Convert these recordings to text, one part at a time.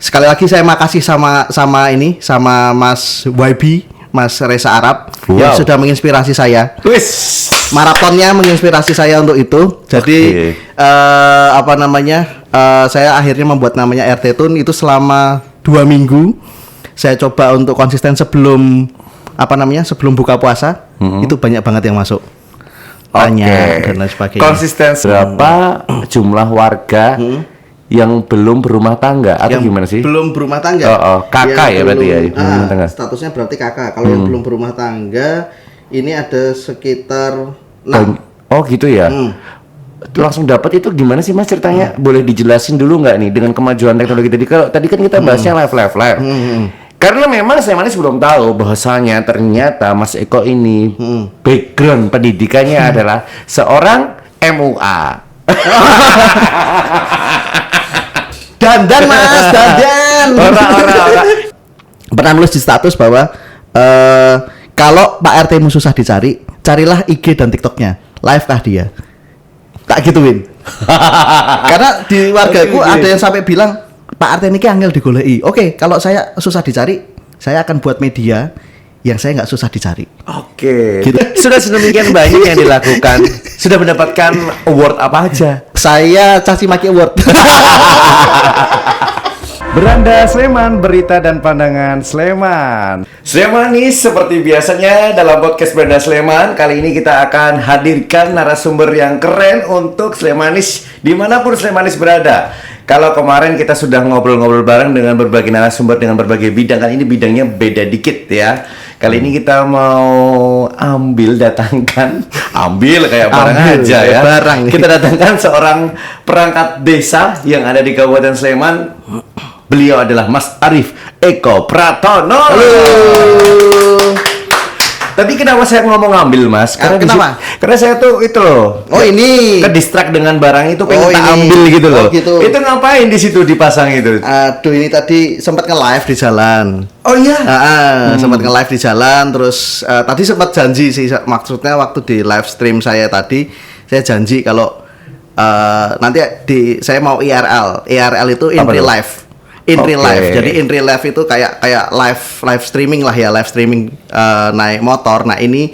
Sekali lagi saya makasih sama Mas YB, Mas Reza Arab yang sudah menginspirasi saya. Maratonnya menginspirasi saya untuk itu. Jadi saya akhirnya membuat namanya RT Tune itu selama 2 minggu. Saya coba untuk konsisten sebelum buka puasa. Itu banyak banget yang masuk. Banyak dan lain sebagainya. Konsisten berapa jumlah warga yang belum berumah tangga atau yang gimana sih? Belum berumah tangga. Kakak ya berarti ya. Statusnya berarti kakak. Kalau yang belum berumah tangga ini ada sekitar 6. Oh gitu ya. Langsung dapat itu gimana sih Mas ceritanya? Boleh dijelasin dulu nggak nih dengan kemajuan teknologi tadi? Kalau tadi kan kita bahasnya live. Karena memang saya manis belum tahu bahwasanya ternyata Mas Eko ini background pendidikannya adalah seorang MUA. Dandan Mas, dandan. Orang. Pernah nulis di status bahwa kalau Pak RT-mu susah dicari, carilah IG dan TikToknya. Live kah dia? Tak gituin. Karena di wargaku ada yang sampai bilang Pak RT ini angel digoleki. Oke, kalau saya susah dicari, saya akan buat media yang saya nggak susah dicari. Gitu. Sudah sedemikian banyak yang dilakukan. Sudah mendapatkan award apa aja? Saya caci maki award. Beranda Sleman, berita dan pandangan Sleman. Slemanis, seperti biasanya dalam podcast Beranda Sleman, kali ini kita akan hadirkan narasumber yang keren untuk Slemanis dimanapun Slemanis berada. Kalau kemarin kita sudah ngobrol-ngobrol bareng dengan berbagai narasumber dengan berbagai bidang, kan ini bidangnya beda dikit ya. Kali ini kita mau datangkan kayak barang aja ya. Barang. Kita datangkan seorang perangkat desa yang ada di Kabupaten Sleman. Beliau adalah Mas Arif Eko Pratono. Halo. Tapi kenapa saya ngomong ngambil Mas? Kenapa? Karena saya tuh itu loh. Oh ini. Ke distract dengan barang itu pengen tak ini. ambil gitu loh. Oh, gitu. Itu ngapain di situ dipasang itu? Aduh ini tadi sempat nge-live di jalan. Oh iya. Sempat nge-live di jalan terus tadi sempat janji sih, maksudnya waktu di live stream saya tadi saya janji kalau nanti saya mau IRL. IRL itu in real life. In real life. Jadi in real life itu kayak live streaming lah ya, live streaming naik motor. Nah, ini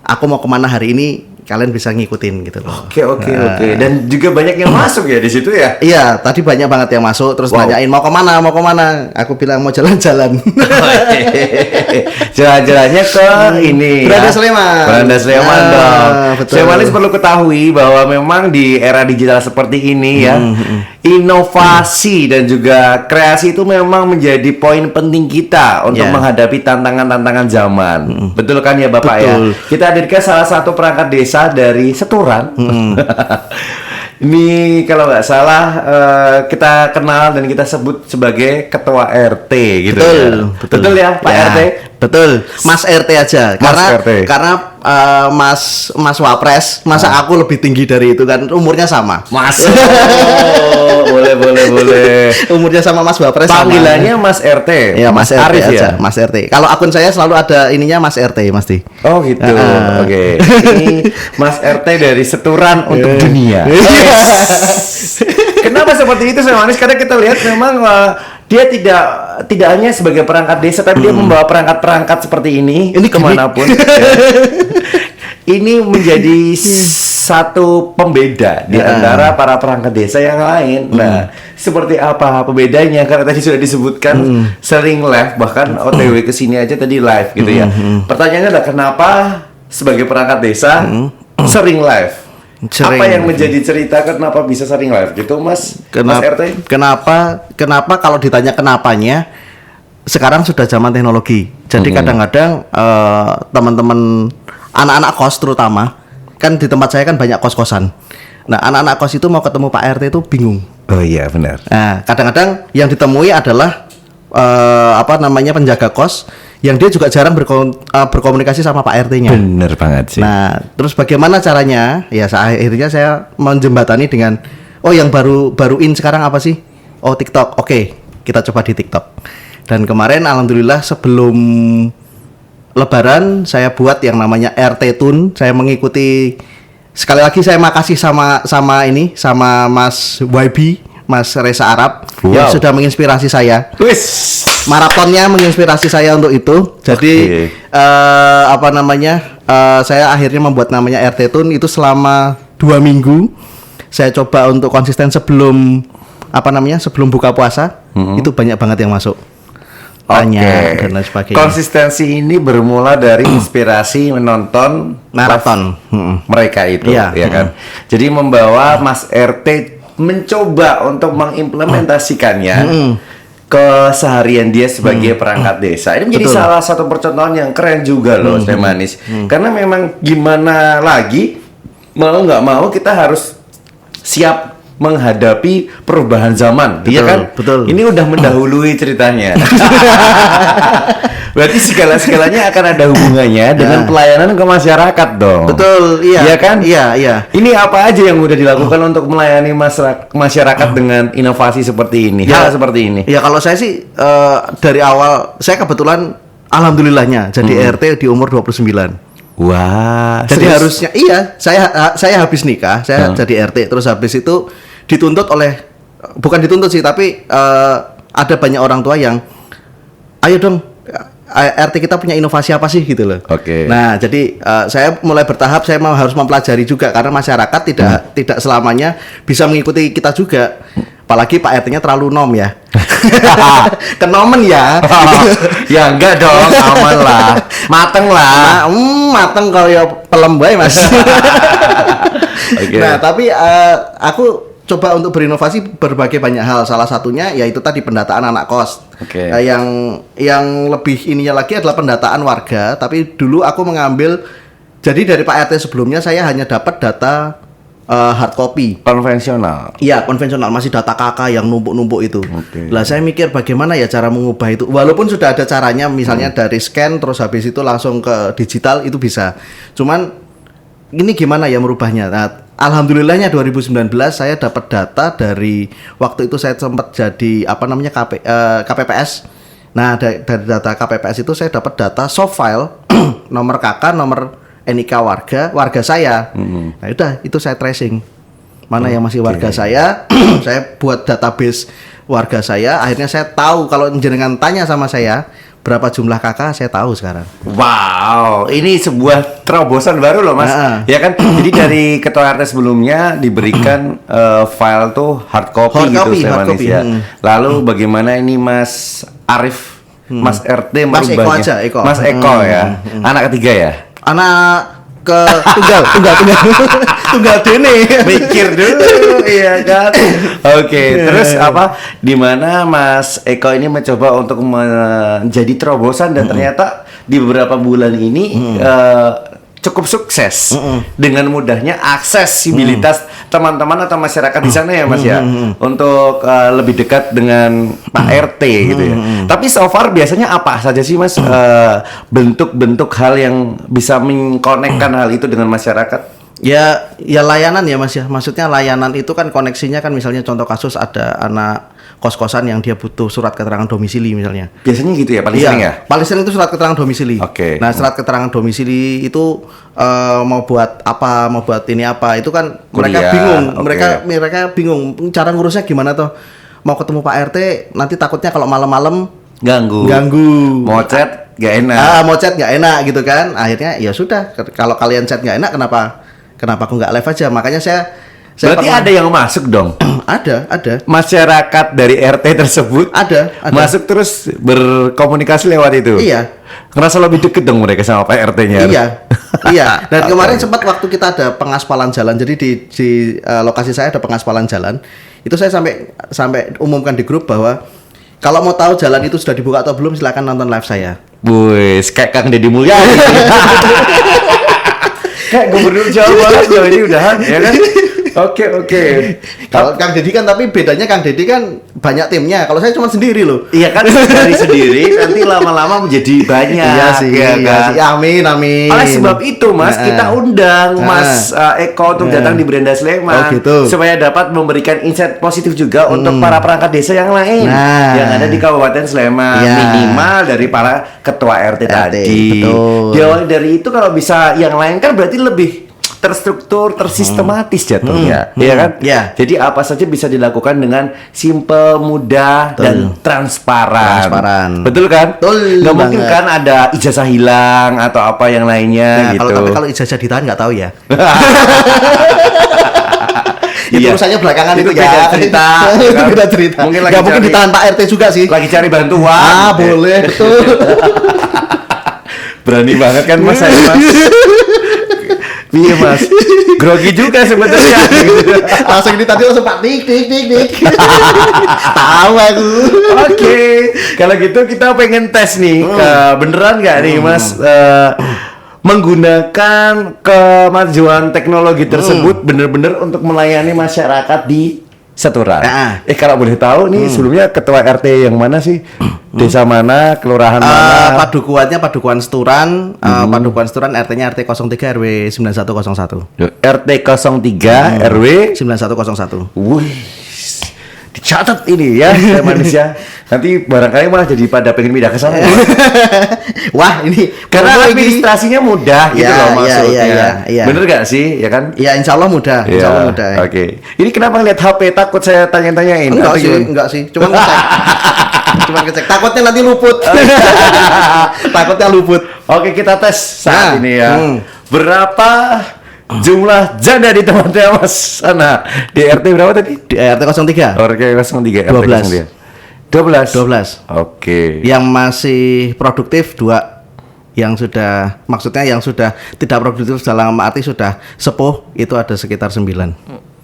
aku mau kemana hari ini, kalian bisa ngikutin gitu loh. Oke. Dan juga banyak yang masuk ya di situ ya. Iya, tadi banyak banget yang masuk terus nanyain mau kemana. Aku bilang mau jalan-jalan. Jalan-jalannya ke ini. Beranda Sleman. Beranda Sleman dong. Betul. Slemanis perlu ketahui bahwa memang di era digital seperti ini ya, inovasi dan juga kreasi itu memang menjadi poin penting kita untuk menghadapi tantangan-tantangan zaman. Betul kan ya Bapak? Betul. Ya? Kita hadirkan salah satu perangkat desa dari Seturan. Ini kalau nggak salah kita kenal dan kita sebut sebagai ketua RT gitu. Betul ya Pak RT? Betul, Mas RT aja. Karena Mas Wapres, masa aku lebih tinggi dari itu kan, umurnya sama. Mas. boleh. Umurnya sama Mas Wapres. Panggilannya sama. Mas RT. Ya, Mas RT Arif aja. ya? Mas RT. Kalau akun saya selalu ada ininya Mas RT, Masti. Oh gitu. Oke. Ini Mas RT dari Seturan untuk dunia. Kenapa seperti itu Manis? Karena kita lihat memang dia tidak hanya sebagai perangkat desa, tapi dia membawa perangkat-perangkat seperti ini kemanapun. Ini menjadi satu pembeda di antara para perangkat desa yang lain. Nah, seperti apa pembedanya? Karena tadi sudah disebutkan sering live, bahkan OTW ke sini aja tadi live gitu ya. Pertanyaannya adalah kenapa sebagai perangkat desa sering live? Apa yang menjadi cerita kenapa bisa sering live gitu Mas RT? Kenapa kalau ditanya kenapanya, sekarang sudah zaman teknologi. Jadi kadang-kadang teman-teman anak-anak kos terutama, kan di tempat saya kan banyak kos-kosan. Nah, anak-anak kos itu mau ketemu Pak RT itu bingung. Oh iya benar. Nah, kadang-kadang yang ditemui adalah penjaga kos yang dia juga jarang berkomunikasi sama Pak RT-nya. Bener banget sih. Nah, terus bagaimana caranya? Ya, akhirnya saya menjembatani dengan, yang baru in sekarang apa sih? Oh, TikTok. Oke, kita coba di TikTok. Dan kemarin alhamdulillah sebelum Lebaran saya buat yang namanya RT Tune. Saya mengikuti, sekali lagi saya makasih sama Mas YB, Mas Reza Arab Wow. yang sudah menginspirasi saya. Wis. Maratonnya menginspirasi saya untuk itu. Jadi apa namanya? Saya akhirnya membuat namanya RT Tune itu selama 2 minggu. Saya coba untuk konsisten sebelum apa namanya? Sebelum buka puasa. Itu banyak banget yang masuk. Banyak dan lain sebagainya. Konsistensi ini bermula dari inspirasi menonton Maraton. mereka itu, Iya. ya kan. Jadi membawa Mas RT mencoba untuk mengimplementasikannya ke seharian dia sebagai perangkat desa. Ini menjadi Betul. salah satu percontohan yang keren juga loh, Slemanis. Karena memang gimana lagi, mau nggak mau kita harus siap menghadapi perubahan zaman, iya kan? Betul. Ini udah mendahului ceritanya. Berarti segala-segalanya akan ada hubungannya dengan pelayanan ke masyarakat dong. Betul, iya. Iya kan? Iya. Ini apa aja yang udah dilakukan untuk melayani masyarakat dengan inovasi seperti ini? Ya. Hal seperti ini. Ya kalau saya sih dari awal saya kebetulan alhamdulillahnya jadi RT di umur 29. Wah, Jadi serius? harusnya iya, saya habis nikah, saya jadi RT terus habis itu dituntut oleh bukan dituntut sih tapi ada banyak orang tua yang ayo dong RT kita punya inovasi apa sih gitu loh. Oke. Nah, jadi saya mulai bertahap saya harus mempelajari juga karena masyarakat tidak selamanya bisa mengikuti kita juga. Apalagi Pak RT-nya terlalu nom ya. Kenomen ya. Ya enggak dong, aman lah, mateng lah. Mateng kalau ya pelem bae, Mas. Oke. Nah, tapi aku coba untuk berinovasi berbagai banyak hal. Salah satunya yaitu tadi pendataan anak kos. Oke. Yang lebih ininya lagi adalah pendataan warga. Tapi dulu aku mengambil jadi dari Pak RT sebelumnya saya hanya dapat data hard copy. Konvensional. Iya, konvensional, masih data KK yang numpuk-numpuk itu. Oke. Lah saya mikir bagaimana ya cara mengubah itu. Walaupun sudah ada caranya misalnya dari scan terus habis itu langsung ke digital itu bisa. Cuman ini gimana ya merubahnya? Nah, alhamdulillahnya 2019 saya dapat data dari waktu itu saya sempat jadi apa namanya KPPS. Nah, dari data KPPS itu saya dapat data soft file nomor KK, nomor NIK warga saya. Nah, udah itu saya tracing. Mana yang masih warga saya, saya buat database warga saya. Akhirnya saya tahu kalau jenengan tanya sama saya berapa jumlah kakak, saya tahu sekarang. Wow, ini sebuah terobosan baru loh, Mas. Ya kan? Jadi dari ketua RT sebelumnya diberikan file tuh hard copy Hard copy. ya. Lalu bagaimana ini Mas Arif, Mas RT Mas Eko merubahnya? aja, Eko. Mas Eko ya. Anak ketiga ya? Anak ke tunggal dene. Mikir dulu, iya kan? Oke, terus apa? Di mana Mas Eko ini mencoba untuk menjadi terobosan dan ternyata di beberapa bulan ini cukup sukses dengan mudahnya aksesibilitas teman-teman atau masyarakat di sana ya Mas ya untuk lebih dekat dengan Pak RT gitu ya. Tapi so far biasanya apa saja sih Mas bentuk-bentuk hal yang bisa mengkonekkan hal itu dengan masyarakat? Ya layanan ya Mas ya. Maksudnya layanan itu kan koneksinya kan misalnya contoh kasus ada anak kos-kosan yang dia butuh surat keterangan domisili misalnya. Biasanya gitu ya, paling sering ya? Paling sering itu surat keterangan domisili. Oke. Nah, surat keterangan domisili itu mau buat apa, mau buat ini apa, itu kan mereka Kuliah, bingung. oke. Mereka bingung cara ngurusnya gimana toh. Mau ketemu Pak RT, nanti takutnya kalau malam-malam Ganggu. Mau chat gak enak. mau chat nggak enak gitu kan. Akhirnya ya sudah, kalau kalian chat nggak enak kenapa aku nggak live aja. Makanya saya Berarti ada yang masuk dong. ada Masyarakat dari RT tersebut ada masuk terus berkomunikasi lewat itu. Iya. Ngerasa lebih deket dong mereka sama Pak RT-nya. Iya. Dan kemarin sempat waktu kita ada pengaspalan jalan, jadi di lokasi saya ada pengaspalan jalan. Itu saya sampai umumkan di grup bahwa kalau mau tahu jalan itu sudah dibuka atau belum, silakan nonton live saya. Wih, kayak Kang Deddy Mulyadi. Kayak gubernur Jawa Barat loh ini udahan, ya kan? Oke. Kalau Kang Deddy kan, tapi bedanya Kang Deddy kan banyak timnya. Kalau saya cuma sendiri loh. Iya kan, dari sendiri nanti lama-lama menjadi banyak. Iya sih. Amin. Oleh sebab itu Mas, kita undang Mas Eko untuk datang di Beranda Sleman, gitu. supaya dapat memberikan insight positif juga untuk para perangkat desa yang lain yang ada di Kabupaten Sleman, minimal dari para ketua RT tadi. Betul. Diawali dari itu, kalau bisa yang lain kan berarti lebih terstruktur, tersistematis jatuhnya, ya kan? Ya. Jadi apa saja bisa dilakukan dengan simple, mudah, dan transparan. Transparan. Betul kan? Betul Nggak mungkin banget. kan ada ijazah hilang atau apa yang lainnya Nah, gitu. kalau ijazah ditahan nggak tahu ya. Itu Iya. urusannya belakangan Itu itu, beda ya. cerita, Itu kan? beda cerita. Mungkin lagi Nggak mungkin cari- ditahan Pak RT juga sih. Lagi cari bantuan. Boleh, betul. Berani banget kan Mas saya, Mas. Iya Mas, grogi juga sebenarnya. Langsung ini tadi langsung Pak tik. Tahu aku. Oke, kalau gitu kita pengen tes nih, beneran nggak nih Mas menggunakan kemajuan teknologi tersebut bener-bener untuk melayani masyarakat di Seturan. Nah. Kalau boleh tahu nih sebelumnya ketua RT yang mana sih? Desa mana, kelurahan mana? Padukuan Seturan, Padukuan Seturan RT-nya RT 03 RW 9101. RT 03 RW 9101. Wih, dicatat ini ya, saya manusia. Nanti barangkali malah jadi pada pengen pindah ke sana. Wah, ini Karena promo ini. administrasinya mudah gitu Ya, loh ya, maksudnya. ya. Bener gak sih, ya kan? Ya insya Allah mudah, insya Allah mudah. Oke. Ini kenapa ngeliat HP takut saya tanya-tanyain? Enggak Atau sih, gimana? enggak sih. Cuma ngecek. Cuma ngecek. Takutnya nanti luput. Takutnya luput. Oke, kita tes saat Nah, ini ya. Berapa jumlah janda di tempatnya Mas sana? Di RT berapa tadi? Di RT 03. RT 03. 12. 12. Oke. Yang masih produktif 2. Yang sudah, maksudnya yang sudah tidak produktif dalam arti sudah sepuh itu ada sekitar 9.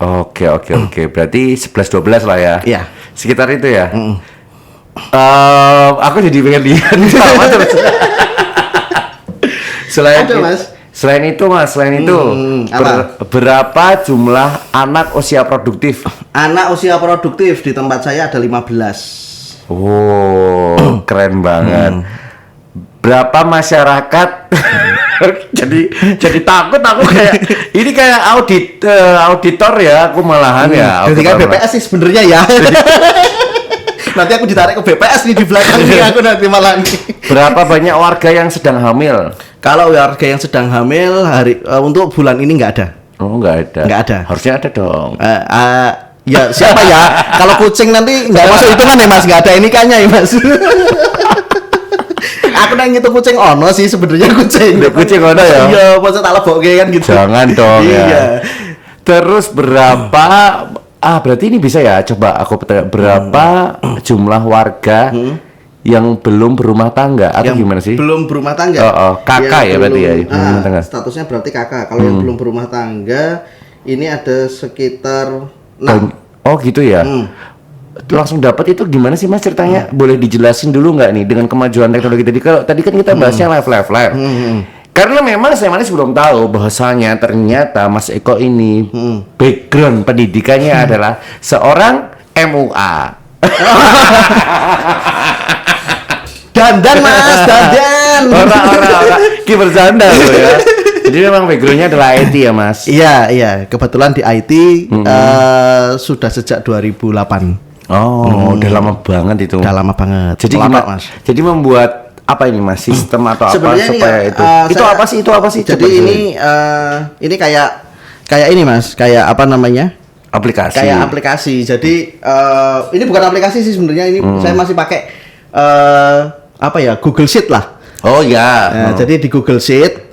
Oke. Berarti 11-12 lah ya. Iya. Sekitar itu ya. Aku jadi pengen lihat sama terus. Selain Ada, Mas. Selain itu apa? berapa jumlah anak usia produktif? Anak usia produktif di tempat saya ada 15. Wow, keren banget. Berapa masyarakat? jadi takut aku kayak ini kayak auditor ya, aku malahan ya. Jadi kan auditor BPS sih sebenarnya ya. Nanti aku ditarik ke BPS nih di belakang nih aku nanti malah nih. Berapa banyak warga yang sedang hamil? Kalau warga yang sedang hamil untuk bulan ini nggak ada. Oh, nggak ada. Nggak ada. Harusnya ada dong. Ya siapa ya? Kalau kucing nanti nggak masuk hitungan ya Mas, nggak ada nikahnya ya Mas. Aku nanya itu kucing ono sih sebenarnya kucing. Kucing ono ya? Iya, masa tak lebokke kan gitu. Jangan dong Iya. ya. Terus berapa? Berarti ini bisa ya. Coba aku bertanya, berapa jumlah warga yang belum berumah tangga atau Yang gimana sih? belum berumah tangga. Kakak ya berarti ya, belum- berumah tangga. Statusnya berarti kakak. Kalau yang belum berumah tangga ini ada sekitar 6. Oh gitu ya. Langsung dapat itu gimana sih Mas ceritanya? Boleh dijelasin dulu nggak nih dengan kemajuan teknologi tadi? Kalau tadi kan kita bahasnya live. Karena memang saya manis belum tahu bahwasanya ternyata Mas Eko ini background pendidikannya adalah seorang MUA. Dandan Mas, dandan. Orang. Ki bercanda loh ya. Jadi memang backgroundnya adalah IT ya Mas. Iya. Kebetulan di IT sudah sejak 2008. Oh, udah lama banget itu. Udah lama banget. Jadi lama, gimana, Mas. Jadi membuat apa ini Mas? Sistem atau apa Sebenarnya supaya ini, itu? Itu apa sih? Jadi ini kayak ini Mas, kayak apa namanya? aplikasi. Kayak aplikasi. Jadi ini bukan aplikasi sih sebenarnya, ini saya masih pakai apa ya? Google Sheet lah. Oh ya. Nah, jadi di Google Sheet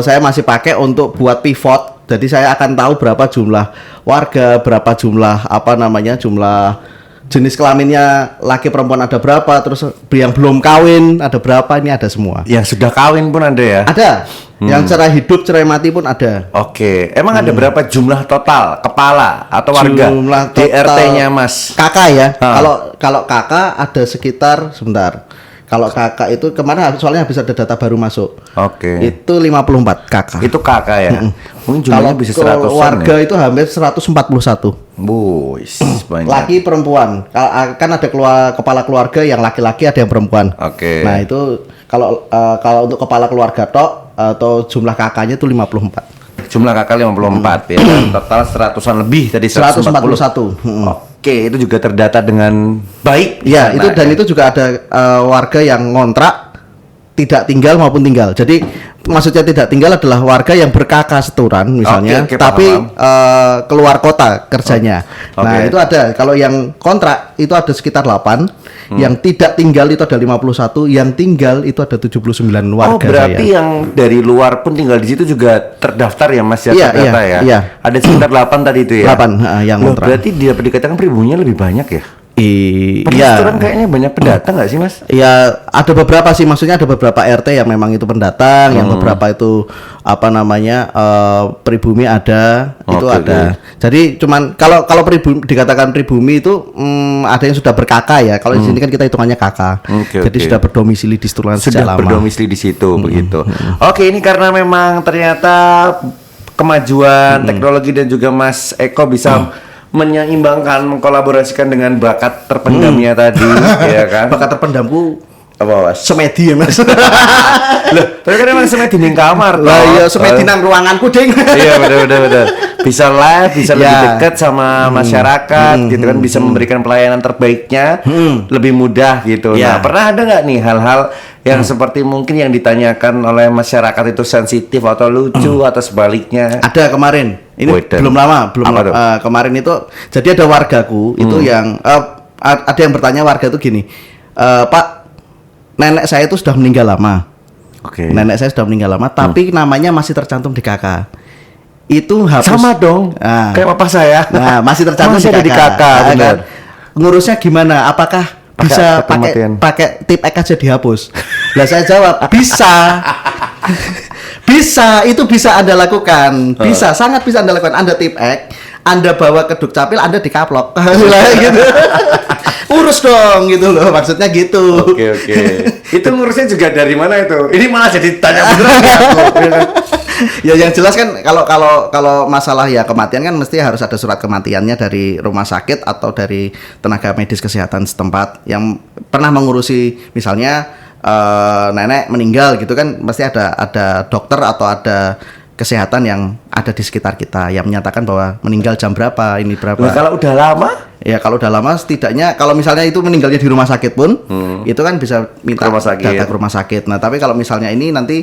saya masih pakai untuk buat pivot. Jadi saya akan tahu berapa jumlah warga, berapa jumlah apa namanya, jumlah jenis kelaminnya laki perempuan ada berapa, terus yang belum kawin ada berapa, ini ada semua. Yang sudah kawin pun ada ya? Ada. Yang cerai hidup, cerai mati pun ada. Oke. Emang ada berapa jumlah total kepala atau warga Jumlah di total RT-nya Mas? Kakak ya. Ah. Kalau kakak ada sekitar sebentar. Kalau kakak itu kemarin soalnya habis ada data baru masuk. Oke. Itu 54 kakak. Itu kakak ya? Mungkin Kalau jumlahnya bisa 100-an keluarga ya? itu hampir 141. Buis, banyak. Laki perempuan. Kan ada kepala keluarga yang laki-laki, ada yang perempuan. Oke. Nah, itu kalau untuk kepala keluarga tok atau jumlah kakaknya itu 54. Jumlah kakak 54 ya. Total 100-an lebih tadi 140. 141. Oke, itu juga terdata dengan baik. di Ya, sana, itu dan itu juga ada warga yang ngontrak tidak tinggal maupun tinggal. Jadi maksudnya tidak tinggal adalah warga yang berKK Seturan misalnya, Oke, tapi paham. keluar kota kerjanya. Oh, Nah, oke. itu ada. Kalau yang kontrak itu ada sekitar 8, yang tidak tinggal itu ada 51, yang tinggal itu ada 79 warga. Oh, berarti saya. yang dari luar pun tinggal di situ juga terdaftar ya Mas ya, Iya, terdata iya, ya. iya. Ada sekitar 8 tadi itu ya. 8 yang Loh, kontrak. berarti dapat dikatakan pribumi lebih banyak ya? Padahal Iya. Seturan kayaknya banyak pendatang nggak sih Mas? Ya ada beberapa sih, maksudnya ada beberapa RT yang memang itu pendatang, yang beberapa itu apa namanya pribumi ada, itu Oke, ada. Jadi cuman kalau pribumi dikatakan pribumi itu ada yang sudah berKK ya. Kalau di sini kan kita hitungannya KK. Oke, Jadi oke. sudah berdomisili di Seturan sejak Sudah lama. berdomisili di situ begitu. Oke, ini karena memang ternyata kemajuan teknologi dan juga Mas Eko bisa menyeimbangkan, mengkolaborasikan dengan bakat terpendamnya tadi, ya kan? Bakat terpendamku Apa Mas? semedi ya Mas. Loh, tapi kan emang semedi ning kamar toh. Lah iya semedi nang ruanganku ding. Iya benar. Bisa live, bisa lebih Ya. dekat sama masyarakat, gitu kan, bisa memberikan pelayanan terbaiknya, lebih mudah gitu. Ya. Nah, pernah ada nggak nih hal-hal yang seperti mungkin yang ditanyakan oleh masyarakat itu sensitif atau lucu atau sebaliknya? Ada kemarin. Ini Waduh. belum lama, Apa tuh? kemarin itu jadi ada wargaku itu yang ada yang bertanya warga itu gini, Pak, nenek saya itu sudah meninggal lama. Oke. Nenek saya sudah meninggal lama, tapi namanya masih tercantum di KK. Itu hapus. Sama dong, Nah. kayak papa saya. Nah, masih tercantum Masih di ada di KK, Nah, benar. kan? Ngurusnya gimana? Apakah Pakai bisa akte kematian. pakai tip X aja dihapus? Lah saya jawab, bisa. Bisa, itu bisa Anda lakukan. Bisa, sangat bisa Anda lakukan. Anda tip X, Anda bawa ke Dukcapil, Anda dikaplok. Lah gitu. Urus dong gitu loh, maksudnya gitu. Oke. Itu ngurusnya juga dari mana itu? Ini malah jadi tanya beneran ya aku. Ya yang jelas kan kalau masalah ya kematian kan mesti harus ada surat kematiannya dari rumah sakit atau dari tenaga medis kesehatan setempat yang pernah mengurusi, misalnya nenek meninggal gitu kan, mesti ada dokter atau ada kesehatan yang ada di sekitar kita yang menyatakan bahwa meninggal jam berapa, ini berapa. Nah, kalau udah lama Ya kalau udah lama setidaknya kalau misalnya itu meninggalnya di rumah sakit pun itu kan bisa minta Ke rumah sakit. data ke rumah sakit. Nah tapi kalau misalnya ini nanti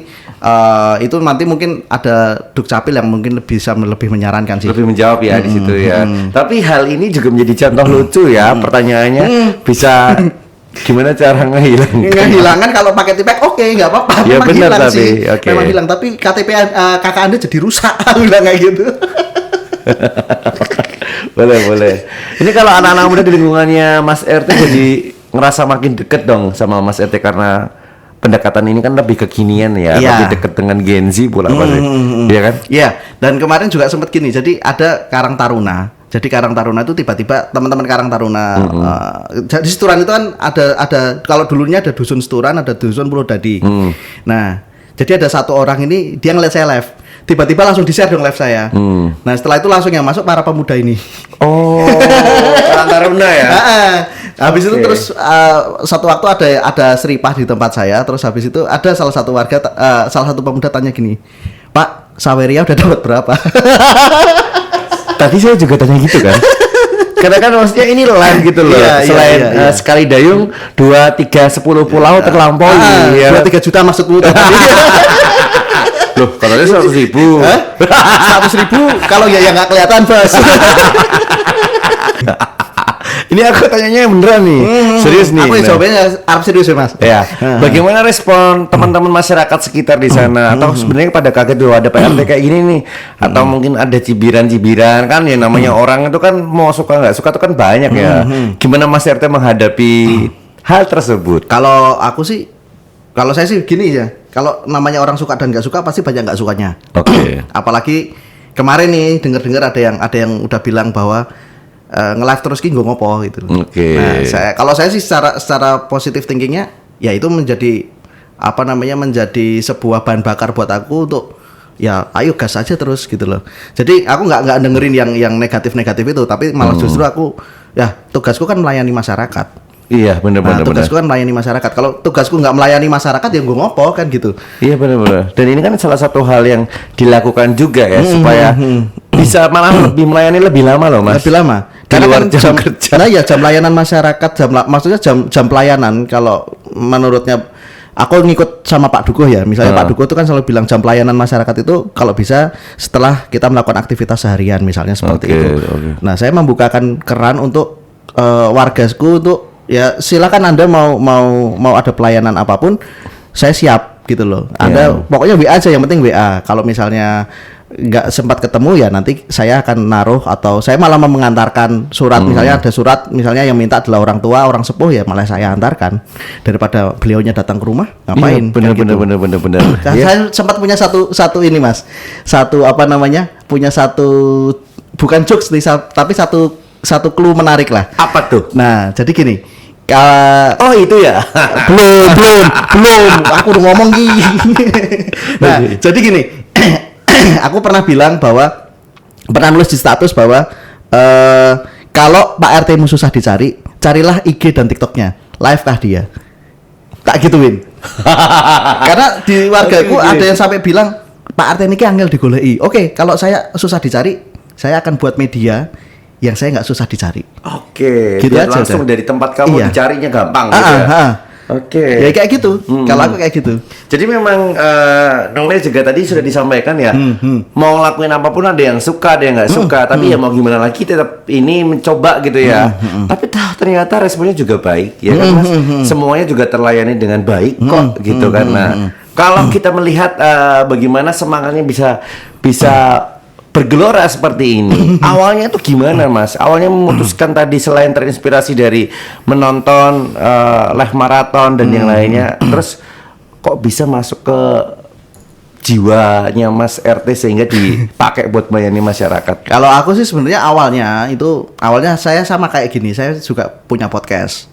itu nanti mungkin ada Dukcapil yang mungkin bisa lebih menyarankan sih. lebih menjawab ya di situ ya. Tapi hal ini juga menjadi contoh lucu ya. Pertanyaannya bisa gimana cara ngehilangkan? Ngehilangkan kalau pakai tipek oke nggak apa-apa. Ya, Memang benar hilang tapi, sih. oke. Memang hilang tapi KTP kakak Anda jadi rusak bilang kayak gitu. Boleh. Ini kalau anak-anak muda di lingkungannya Mas RT jadi ngerasa makin deket dong sama Mas RT karena pendekatan ini kan lebih kekinian ya, Iya. lebih deket dengan Gen Z pula pasti. Iya kan? Iya, dan kemarin juga sempat gini. Jadi ada Karang Taruna. Jadi Karang Taruna itu tiba-tiba teman-teman Karang Taruna di Seturan itu kan ada kalau dulunya ada dusun Seturan, ada dusun Purwodadi. Nah, jadi ada satu orang ini dia ngeliat saya live. Tiba-tiba langsung di-share dong live saya. Nah, setelah itu langsung yang masuk para pemuda ini. Oh, Karang Taruna ya. Habis itu Oke. terus satu waktu ada seripah di tempat saya. Terus habis itu ada salah satu warga, salah satu pemuda tanya gini, Pak, Saweria udah dapat berapa? Tadi saya juga tanya gitu kan. Karena kan maksudnya ini live gitu loh. Iya, Selain iya. sekali dayung 2, 3, 10 pulau terlampaui. Ya. 2-3 juta maksudmu tadi. Loh, katanya 100.000. 100.000 kalau ya nggak kelihatan bos. Ini aku tanyanya yang beneran nih. Serius nih. Aku beneran. jawabannya Arab serius ya mas. Ya, bagaimana respon teman-teman masyarakat sekitar di sana? Atau sebenarnya pada kaget dulu ada PRT kayak gini nih? Atau mungkin ada cibiran-cibiran kan? Yang namanya orang itu kan mau suka nggak suka itu kan banyak ya. Gimana Mas RT menghadapi hal tersebut? Kalau aku sih, kalau saya sih gini ya. Kalau namanya orang suka dan nggak suka pasti banyak nggak sukanya. Oke. Apalagi kemarin nih dengar-dengar ada yang udah bilang bahwa nge-live terus ki nggo ngopo gitu. Oke. Nah, kalau saya sih secara positif thinkingnya ya itu menjadi apa namanya menjadi sebuah bahan bakar buat aku untuk ya ayo gas aja terus gitu loh. Jadi aku nggak dengerin yang negatif-negatif itu, tapi malah justru aku ya tugasku kan melayani masyarakat. Iya, benar-benar. Nah, tugasku kan melayani masyarakat. Kalau tugasku nggak melayani masyarakat ya gue ngopo kan gitu. Iya benar-benar. Dan ini kan salah satu hal yang dilakukan juga ya supaya bisa malah lebih melayani lebih lama loh Mas. Lebih lama. Di luar kan jam kerja. Nah ya jam layanan masyarakat, maksudnya jam pelayanan kalau menurutnya aku ngikut sama Pak Dukuh ya. Misalnya Pak Dukuh itu kan selalu bilang jam pelayanan masyarakat itu kalau bisa setelah kita melakukan aktivitas seharian misalnya seperti itu. Nah, saya membukakan keran untuk wargasku untuk ya silakan Anda mau ada pelayanan apapun, saya siap gitu loh. Anda pokoknya WA aja, yang penting WA. Kalau misalnya nggak sempat ketemu ya nanti saya akan naruh atau saya malah mengantarkan surat. Misalnya ada surat misalnya yang minta adalah orang tua, orang sepuh, ya malah saya antarkan daripada beliaunya datang ke rumah. Ngapain? Bener. Nah, saya sempat punya satu ini Mas, punya satu bukan jokes nih, tapi satu clue menarik lah. Apa tuh? Nah, jadi gini. Oh itu ya? belum. Aku udah ngomong gini. Nah, jadi gini. Aku pernah nulis di status bahwa kalau Pak RT-mu susah dicari, carilah IG dan TikToknya. Live kah dia? Tak gituin. Karena di wargaku ada yang sampai bilang Pak RT ini angel digoleki. Oke, kalau saya susah dicari, saya akan buat media yang saya nggak susah dicari. Oke, gitu aja langsung udah. dari tempat kamu dicarinya gampang gitu ya. Oke. Ya kayak gitu. Kalau aku kayak gitu. Jadi memang Nongel juga tadi sudah disampaikan ya. Mau ngelakuin apapun ada yang suka, ada yang nggak suka. Tapi ya mau gimana lagi tetap ini mencoba gitu ya. Tapi ternyata responnya juga baik ya kan Mas. Semuanya juga terlayani dengan baik kok gitu kan. Nah, kalau kita melihat bagaimana semangatnya bisa bergelora seperti ini. Awalnya tuh gimana Mas? Awalnya memutuskan tadi selain terinspirasi dari menonton live maraton dan yang lainnya, terus kok bisa masuk ke jiwanya Mas RT sehingga dipakai buat melayani masyarakat? Kalau aku sih sebenarnya awalnya saya sama kayak gini, saya juga punya podcast.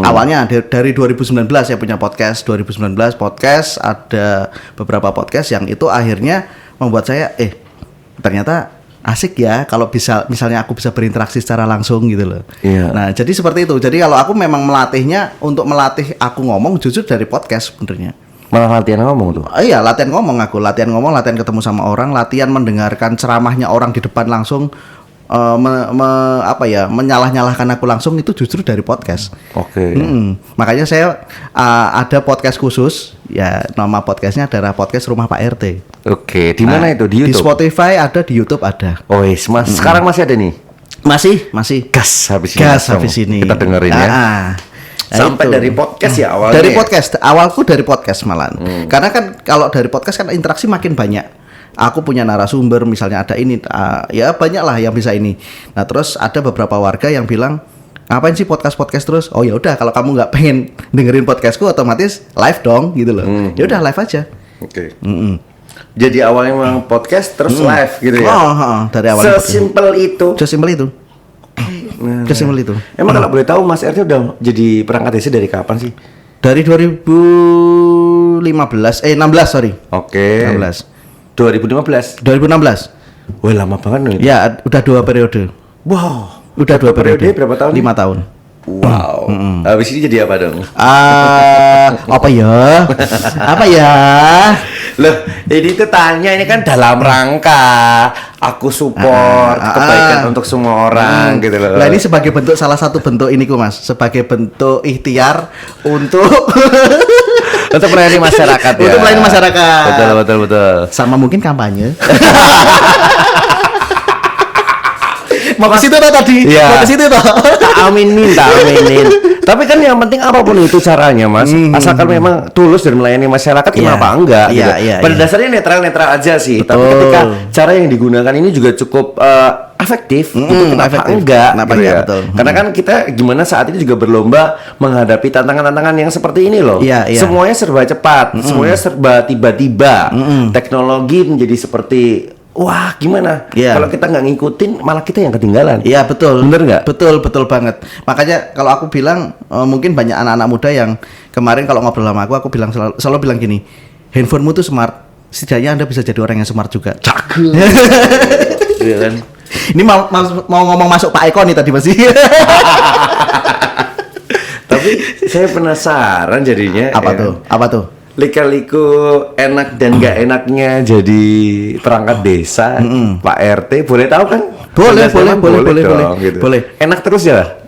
Awalnya dari 2019 saya punya podcast. 2019 podcast, ada beberapa podcast yang itu akhirnya membuat saya ternyata asik ya kalau misalnya aku bisa berinteraksi secara langsung gitu loh. Nah, jadi seperti itu. Jadi kalau aku memang melatihnya untuk melatih aku ngomong jujur dari podcast sebenarnya. Malah latihan ngomong tuh? Iya, latihan ngomong, latihan ketemu sama orang, latihan mendengarkan ceramahnya orang di depan langsung. Menyalah-nyalahkan aku langsung itu justru dari podcast. Oke. Makanya saya ada podcast khusus, ya nama podcastnya adalah podcast Rumah Pak RT. Oke, di mana itu? Di YouTube? Di Spotify ada, di YouTube ada. Oh, Mas, sekarang masih ada nih? Masih. Gas habis ini. Kita dengerin ya. Sampai itu. dari podcast ya awalnya. Dari podcast, awalku dari podcast malahan. Karena kan kalau dari podcast kan interaksi makin banyak. Aku punya narasumber, misalnya ada ini, ya banyak lah yang bisa ini. Nah, terus ada beberapa warga yang bilang, ngapain sih podcast terus? Oh ya udah, kalau kamu nggak pengen dengerin podcastku, otomatis live dong, gitu loh. Ya udah live aja. Oke. Jadi awalnya memang podcast terus live gitu ya? Dari awal. Sesimpel itu. Sesimpel itu. Emang kalau boleh tahu Mas RT udah jadi perangkat desa dari kapan sih? Dari 16 sorry. Oke. 2016. Wah, lama banget nih. Ya, udah 2 periode. Wow. Udah 2 periode. Berapa tahun? 5 tahun. Wow. Habis ini jadi apa dong? Apa ya? Loh, ini tuh tanya ini kan dalam rangka aku support kebaikan untuk semua orang gitu loh. Nah, ini sebagai bentuk, salah satu bentuk ini Mas, sebagai bentuk ikhtiar untuk untuk melayani masyarakat ya. Untuk melayani masyarakat. Betul. Sama mungkin kampanye. Mau ke situ toh tadi? Iya. Mau ke situ toh? Aminin. Tapi kan yang penting apapun itu caranya Mas, asalkan memang tulus dan melayani masyarakat, kenapa enggak? Iya, gitu. iya. Pada dasarnya netral aja sih. Betul. Tapi ketika cara yang digunakan ini juga cukup efektif, itu kenapa efektif. enggak? Kenapa gitu enggak, ya? betul. Karena kan kita gimana saat ini juga berlomba menghadapi tantangan-tantangan yang seperti ini loh. Iya. Semuanya serba cepat, semuanya serba tiba-tiba. Teknologi menjadi seperti wah, gimana? Kalau kita nggak ngikutin, malah kita yang ketinggalan. Iya, betul. Bener nggak? Betul banget. Makanya kalau aku bilang, mungkin banyak anak-anak muda yang kemarin kalau ngobrol sama aku bilang selalu bilang gini, handphonemu tuh smart. Setidaknya Anda bisa jadi orang yang smart juga. Cakep. Iya kan? Ini mau ngomong masuk Pak Eko nih tadi masih. Tapi saya penasaran jadinya. Apa tuh? Lika-liku enak dan gak enaknya jadi perangkat desa Pak RT, boleh tahu kan? Boleh. Gitu. Boleh. Enak terus ya?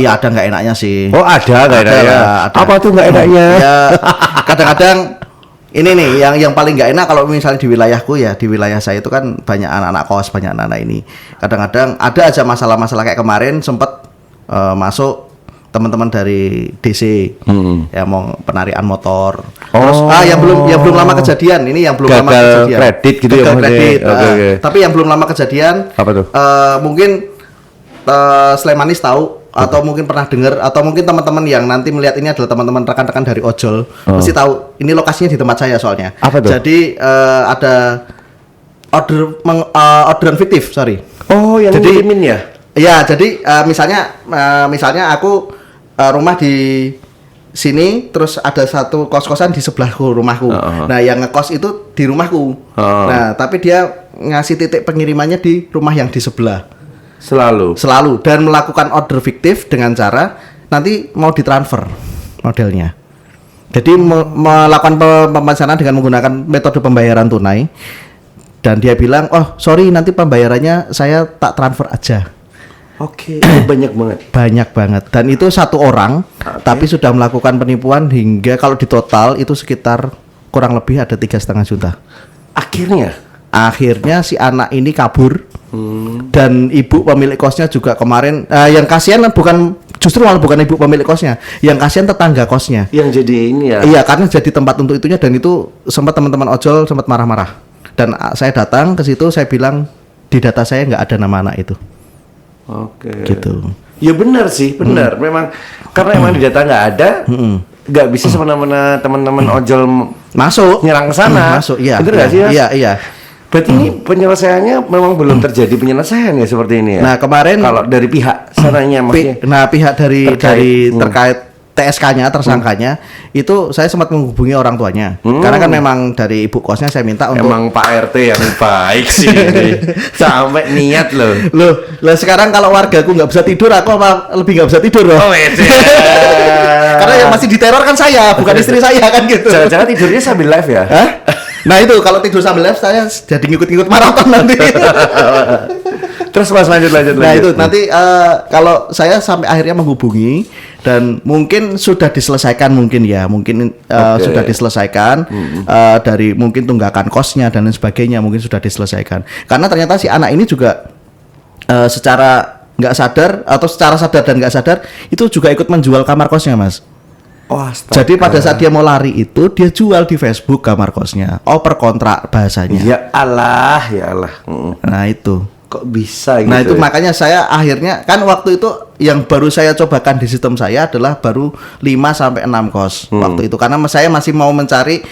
Ya ada nggak enaknya sih. Oh ada nggak Ada enaknya? lah, ada. Apa tuh nggak enaknya? Ya kadang-kadang ini nih yang paling nggak enak kalau misalnya di wilayahku ya, di wilayah saya itu kan banyak anak-anak kos, banyak anak-anak ini. Kadang-kadang ada aja masalah-masalah kayak kemarin sempet masuk teman-teman dari DC ya mau penarikan motor. Terus yang belum lama kejadian, ini yang belum lama Gagal kejadian. kredit gitu ya Gagal maksudnya? kredit. Oke. Tapi yang belum lama kejadian Apa tuh? mungkin Slemanis tahu atau mungkin pernah dengar atau mungkin teman-teman yang nanti melihat ini adalah teman-teman rekan-rekan dari ojol mesti tahu ini lokasinya di tempat saya soalnya. Apa tuh? Jadi ada orderan fiktif, sorry. Oh yang Jadi- ngirimin ya? Ya, jadi misalnya aku rumah di sini terus ada satu kos-kosan di sebelahku rumahku. Nah, yang ngekos itu di rumahku. Nah, tapi dia ngasih titik pengirimannya di rumah yang di sebelah. Selalu dan melakukan order fiktif dengan cara nanti mau ditransfer modelnya. Jadi melakukan pemesanan dengan menggunakan metode pembayaran tunai dan dia bilang, "Oh, sorry nanti pembayarannya saya tak transfer aja." Oke, banyak banget. Banyak banget dan itu satu orang tapi sudah melakukan penipuan hingga kalau di total itu sekitar kurang lebih ada 3,5 juta. Akhirnya si anak ini kabur dan ibu pemilik kosnya juga kemarin yang kasihan malah bukan ibu pemilik kosnya, yang kasihan tetangga kosnya. Yang jadi ini ya. Iya, karena jadi tempat untuk itunya dan itu sempat teman-teman ojol sempat marah-marah. Dan saya datang ke situ, saya bilang di data saya nggak ada nama anak itu. Oke. Gitu. Ya benar sih, benar. Memang karena emang di data nggak ada, nggak bisa semena-mena teman-teman ojol Masuk. nyerang ke sana. Masuk, iya. Bener nggak sih, Mas? Iya. Berarti ini penyelesaiannya memang belum terjadi penyelesaian ya seperti ini ya. Nah, kemarin kalau dari pihak sananya maksudnya. pihak dari Terkait. terkait TSK-nya, tersangkanya itu saya sempat menghubungi orang tuanya. Karena kan memang dari ibu kosnya saya minta untuk Emang Pak RT yang baik sih ini. Sampai niat loh. Loh, sekarang kalau wargaku nggak bisa tidur, aku apa lebih nggak bisa tidur loh. Oh, wede. Karena yang masih diteror kan saya, bukan istri saya kan gitu. Jangan-jangan tidurnya sambil live ya? Hah? Nah itu kalau tidur sambil live saya jadi ngikut-ngikut maraton nanti. Terus Mas lanjut. Nah itu nanti kalau saya sampai akhirnya menghubungi dan mungkin sudah diselesaikan sudah diselesaikan dari mungkin tunggakan kosnya dan lain sebagainya mungkin sudah diselesaikan karena ternyata si anak ini juga secara nggak sadar atau secara sadar dan nggak sadar itu juga ikut menjual kamar kosnya, Mas. Oh, astaga. Jadi pada saat dia mau lari itu dia jual di Facebook kamar kosnya, per kontrak bahasanya. Ya Allah. Nah itu. Kok bisa gitu? Nah itu ya? makanya saya akhirnya kan waktu itu yang baru saya cobakan di sistem saya adalah baru 5 sampai 6 kos waktu itu karena saya masih mau mencari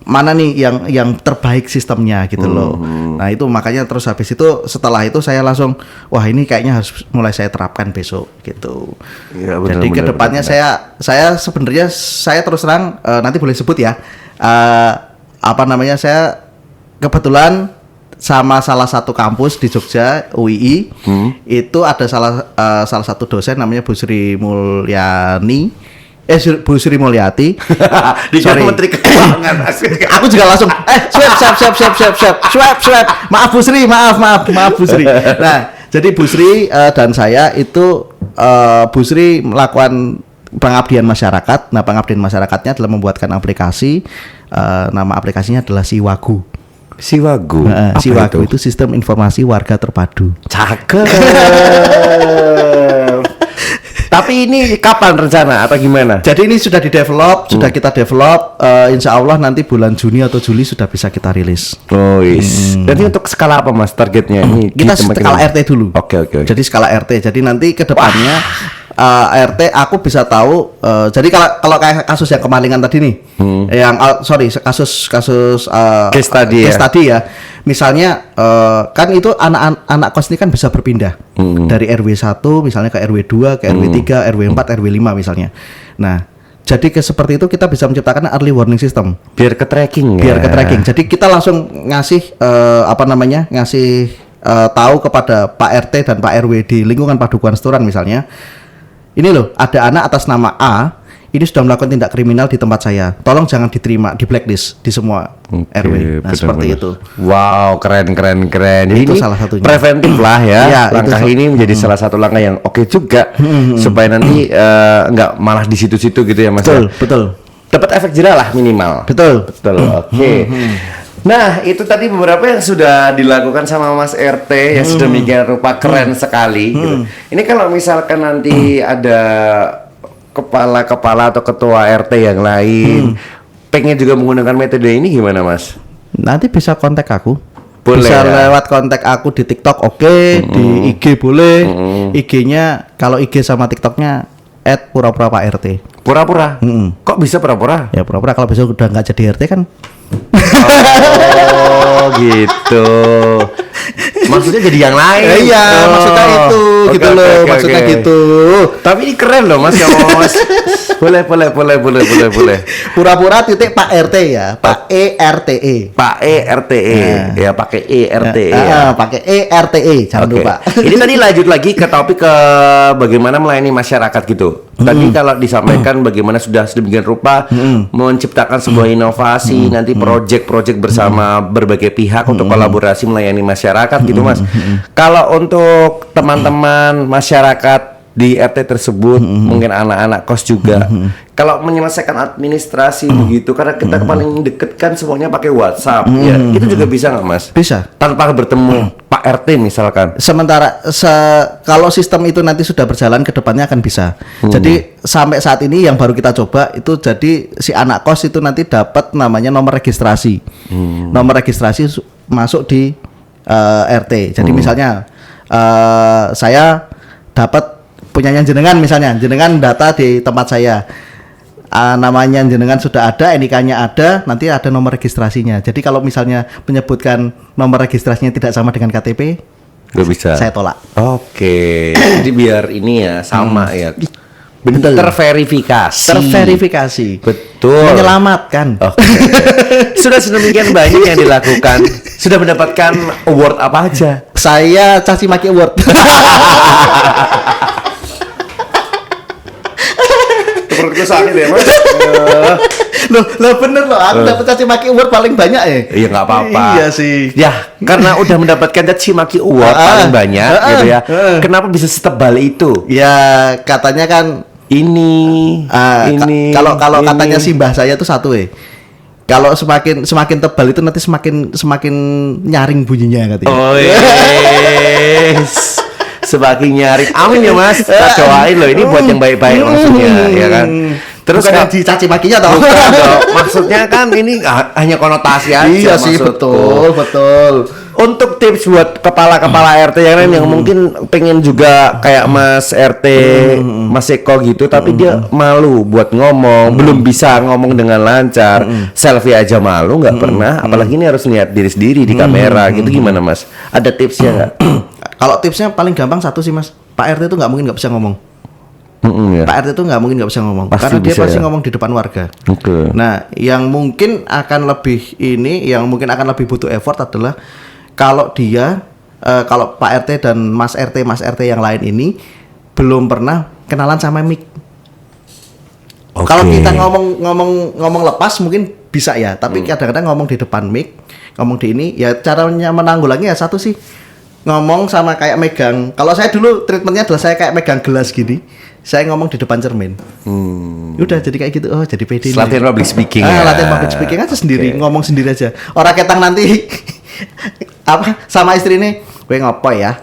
mana nih yang terbaik sistemnya gitu loh. Nah itu makanya terus habis itu setelah itu saya langsung wah ini kayaknya harus mulai saya terapkan besok gitu. Ya, benar, Jadi benar, kedepannya benar. saya sebenarnya saya terus terang nanti boleh sebut ya saya kebetulan sama salah satu kampus di Jogja UII itu ada salah satu dosen namanya Bu Sri Mulyani Bu Sri Mulyati Sorry. Menteri Keuangan. aku juga langsung swab maaf Bu Sri maaf Bu Sri. Nah jadi Bu Sri dan saya itu Bu Sri melakukan pengabdian masyarakat. Nah pengabdian masyarakatnya adalah membuatkan aplikasi nama aplikasinya adalah Siwagu. Siwagu. Siwagu itu sistem informasi warga terpadu. Cakep. Tapi ini kapan rencana atau gimana? Jadi ini sudah kita develop. Insya Allah nanti bulan Juni atau Juli sudah bisa kita rilis. Oh, Jadi untuk skala apa Mas targetnya? Ini Kita skala RT dulu. Oke. Jadi skala RT. Jadi nanti ke depannya RT aku bisa tahu. Jadi kalau kayak kasus yang kemalingan tadi nih, kasus case study ya. Misalnya kan itu anak kos ini kan bisa berpindah dari RW 1 misalnya ke RW 2, ke RW 3, RW 4, RW 5 misalnya. Nah, jadi seperti itu kita bisa menciptakan early warning system. Biar ke tracking. Jadi kita langsung ngasih tahu kepada Pak RT dan Pak RW di lingkungan Padukuhan Setoran misalnya. Ini loh, ada anak atas nama A ini sudah melakukan tindak kriminal di tempat saya. Tolong jangan diterima, di blacklist di semua RW. Nah, seperti itu. Wow, keren. Jadi Itu ini salah satunya. preventif lah ya. Iya, Langkah itu ini menjadi salah satu langkah yang oke juga supaya nanti nggak malah di situ-situ gitu ya Mas. Betul, ya? betul. Dapat efek jerah lah minimal. Betul. Oke. Nah, itu tadi beberapa yang sudah dilakukan sama Mas RT yang sudah demikian rupa keren sekali gitu. Ini kalau misalkan nanti ada kepala-kepala atau ketua RT yang lain pengen juga menggunakan metode ini gimana, Mas? Nanti bisa kontak aku. Boleh Bisa ya? lewat kontak aku di TikTok, oke, di IG boleh. IG-nya kalau IG sama TikToknya @pura-pura Pak RT. Pura-pura? Kok bisa pura-pura? Ya pura-pura kalau besok udah nggak jadi RT kan. Oh gitu. Maksudnya jadi yang lain. Iya, maksudnya itu Oke, gitu oke, loh, oke, maksudnya oke. gitu. Tapi ini keren loh Mas kalau Mas. Boleh. Pura-pura titik Pak RT ya, Pak ERTE. Pak ERTE ya pakai ERTE ya. Pakai ERTE, jangan Oke. lupa. Ini tadi lanjut lagi ke topik ke bagaimana melayani masyarakat gitu. Tadi kalau disampaikan bagaimana sudah sedemikian rupa menciptakan sebuah inovasi, nanti proyek-proyek bersama berbagai pihak untuk kolaborasi melayani masyarakat gitu Mas. Kalau untuk teman-teman masyarakat di RT tersebut, mungkin anak-anak kos juga. Kalau menyelesaikan administrasi begitu, karena kita paling deket kan semuanya pakai WhatsApp, ya itu juga bisa nggak Mas? Bisa. Tanpa bertemu Pak RT misalkan. Sementara kalau sistem itu nanti sudah berjalan ke depannya akan bisa. Jadi sampai saat ini yang baru kita coba itu jadi si anak kos itu nanti dapat namanya nomor registrasi. Nomor registrasi masuk di RT. Jadi misalnya saya dapat punyanya jenengan misalnya, jenengan data di tempat saya. Namanya jenengan sudah ada, NIK-nya ada, nanti ada nomor registrasinya. Jadi kalau misalnya menyebutkan nomor registrasinya tidak sama dengan KTP, Gak bisa. saya tolak. Oke. Jadi biar ini ya sama ya. Betul. Terverifikasi. Betul. Menyelamatkan. Oke. Sudah sedemikian banyak yang dilakukan. Sudah mendapatkan award apa aja? Saya caci maki award. Perutku sakit ya Mas. Loh bener loh, aku dapat caci maki award paling banyak ya. Iya nggak apa-apa. Iya sih. Ya karena udah mendapatkan caci maki award paling banyak gitu ya. Kenapa bisa setebal itu? Ya katanya kan Ini. kalau ini. katanya si mbah saya tuh satu kalau semakin tebal itu nanti semakin nyaring bunyinya katanya. Oh yes. Semakin nyari. Amin ya Mas. Kita doain loh ini buat yang baik-baik maksudnya ya kan. Terus Bukan kalau yang dicaci makinya toh. bukan dong. Maksudnya kan ini hanya konotasi aja. Iya sih, maksudku. betul. Untuk tips buat kepala-kepala RT yang lain yang mungkin pengen juga kayak Mas RT, Mas Eko gitu, tapi dia malu buat ngomong, belum bisa ngomong dengan lancar, selfie aja malu, nggak pernah, apalagi ini harus lihat diri sendiri di kamera gitu, gimana Mas? Ada tipsnya nggak? Kalau tipsnya paling gampang satu sih Mas, Pak RT itu nggak mungkin nggak bisa ngomong. Ya. Pak RT itu nggak mungkin nggak bisa ngomong, Pasti karena dia bisa pasti ya? ngomong di depan warga. Oke. Nah, yang mungkin akan lebih butuh effort adalah kalau dia, kalau Pak RT dan Mas RT yang lain ini belum pernah kenalan sama mic. Oke. Kalau kita ngomong lepas mungkin bisa ya, tapi kadang-kadang ngomong di depan mic, ngomong di ini, ya caranya menanggulanginya ya satu sih, ngomong sama kayak megang. Kalau saya dulu treatmentnya adalah saya kayak megang gelas gini, saya ngomong di depan cermin. Udah jadi kayak gitu, oh jadi pede. Latihan public speaking ya. Latihan public speaking aja sendiri, ngomong sendiri aja. Orang ketang nanti apa sama istri ini, gue ngopo ya.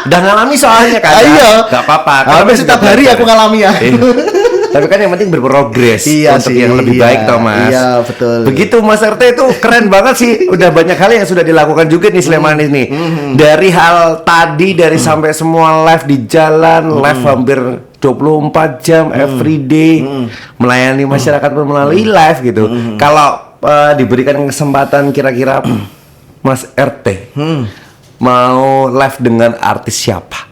Udah ngalami soalnya kan? Iya. Gak apa-apa. Hampir setiap hari aku ngalami ya. Tapi kan yang penting berprogres Iya untuk sih, yang lebih iya. baik toh Mas. Iya, betul. Begitu Mas RT itu keren banget sih. Udah banyak hal yang sudah dilakukan juga nih Sleman ini. Dari hal tadi dari sampai semua live di jalan, live hampir 24 jam everyday melayani masyarakat melalui live gitu. Kalau diberikan kesempatan kira-kira Mas RT mau live dengan artis siapa?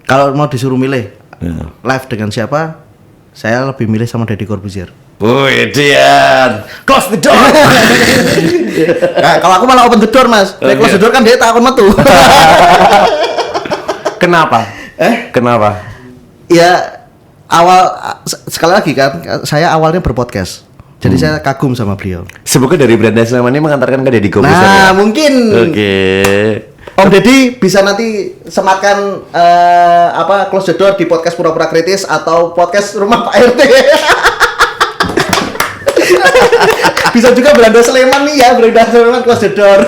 Kalau mau disuruh milih live dengan siapa, saya lebih milih sama Deddy Corbuzier. Wih, Dian, close the door. Nah, kalau aku malah open the door Mas. Nek close the door kan dia takut metu. Kenapa? Kenapa? Ya sekali lagi kan saya awalnya berpodcast. Jadi saya kagum sama beliau. Semoga dari Beranda Sleman ini mengantarkan ke Deddy Kobuser Nah, ya? mungkin Oke. Om Deddy bisa nanti sematkan close the door di podcast Pura-Pura Kritis atau podcast Rumah Pak RT. Bisa juga Beranda Sleman nih ya, Beranda Sleman close the door.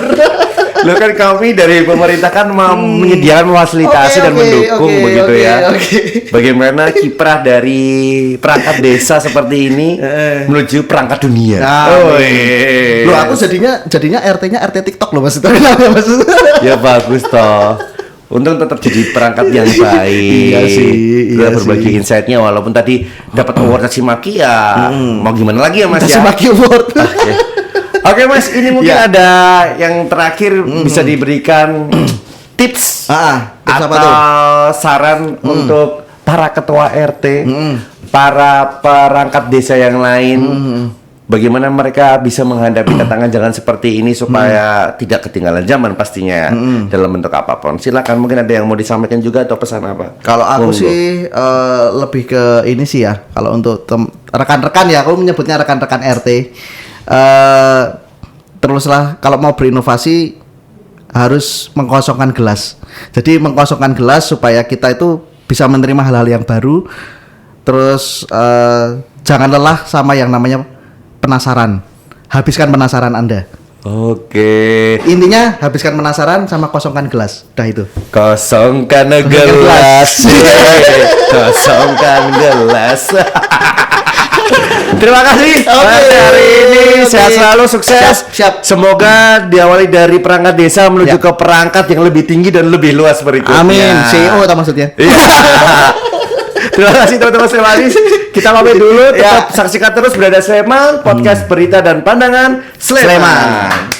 Lo kan kami dari pemerintah kan menyediakan fasilitasi dan mendukung begitu ya. Bagaimana kiprah dari perangkat desa seperti ini menuju perangkat dunia. Loh, aku jadinya RT-nya RT TikTok loh maksudnya. Ya bagus toh. Untung tetap jadi perangkat yang baik. Iya sih, Kita iya berbagi sih. insight-nya walaupun tadi dapat award caci maki ya. Mau gimana lagi ya Mas Caci ya? Maki Award. Oke Mas, ini mungkin Ya. ada yang terakhir bisa diberikan tips Tips apa atau tuh? saran untuk para ketua RT, para perangkat desa yang lain, bagaimana mereka bisa menghadapi tantangan jangan seperti ini supaya tidak ketinggalan zaman pastinya dalam bentuk apapun. Silakan, mungkin ada yang mau disampaikan juga atau pesan apa? Kalau aku Monggo. sih lebih ke ini sih ya. Kalau untuk rekan-rekan ya, aku menyebutnya rekan-rekan RT. Teruslah kalau mau berinovasi harus mengkosongkan gelas. Jadi mengkosongkan gelas supaya kita itu bisa menerima hal-hal yang baru. Terus jangan lelah sama yang namanya penasaran. Habiskan penasaran Anda. Oke. Intinya habiskan penasaran sama kosongkan gelas. Udah itu. Kosongkan gelas. gelas. Kosongkan gelas. Terima kasih Mas hari ini. Sehat selalu, sukses. Siap. Semoga diawali dari perangkat desa menuju ke perangkat yang lebih tinggi dan lebih luas berikutnya. Amin. CEO atau maksudnya? Iya. Terima kasih teman-teman Slemanis. Kita pamit dulu. Tetap saksikan terus Beranda Sleman, podcast berita dan pandangan Sleman.